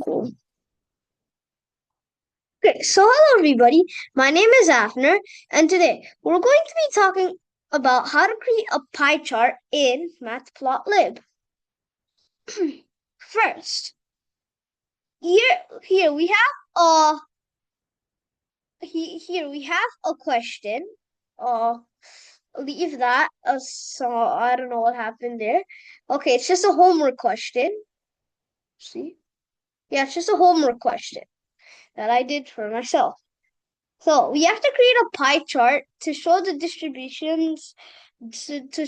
Cool. Okay, so hello everybody. My name is Afner, and today we're going to be talking about how to create a pie chart in Matplotlib. First, here we have here we have a question. Uh, leave that. So I don't know what happened there. Okay, it's just a homework question. See? Yeah, it's just a homework question that I did for myself. So we have to create a pie chart to show the distributions to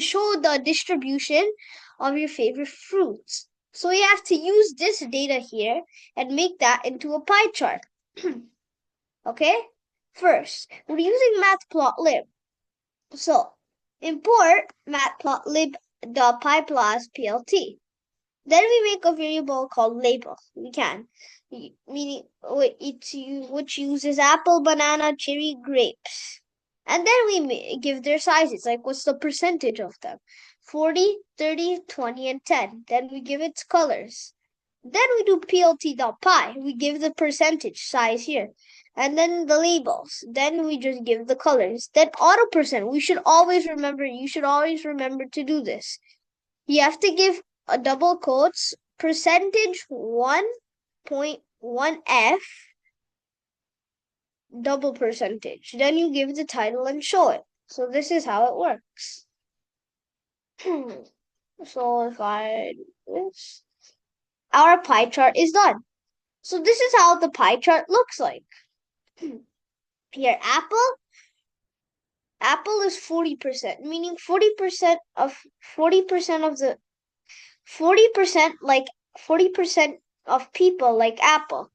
show the distribution of your favorite fruits. So we have to use this data here and make that into a pie chart. Okay? First, we're using matplotlib. So import matplotlib.pyplots.plt. Then we make a variable called label. We can, meaning which uses apple, banana, cherry, grapes. And then we give their sizes, like what's the percentage of them? 40, 30, 20, and 10. Then we give its colors. Then we do plt.py. We give the percentage size here. And then the labels. Then we just give the colors. Then auto percent. You should always remember to do this. You have to give a double quotes percentage 1.1f double percentage. Then you give the title and show it. So this is how it works. So if I do this, our pie chart is done. So this is how the pie chart looks like. Here, apple is 40%, meaning 40% of the 40% of people like apple,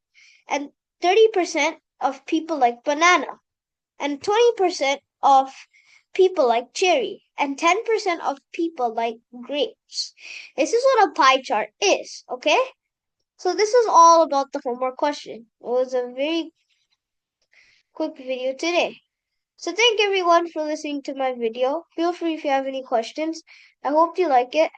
and 30% of people like banana, and 20% of people like cherry, and 10% of people like grapes. This is what a pie chart is, okay? So this is all about the homework question. It was a very quick video today. So thank everyone for listening to my video. Feel free if you have any questions. I hope you like it.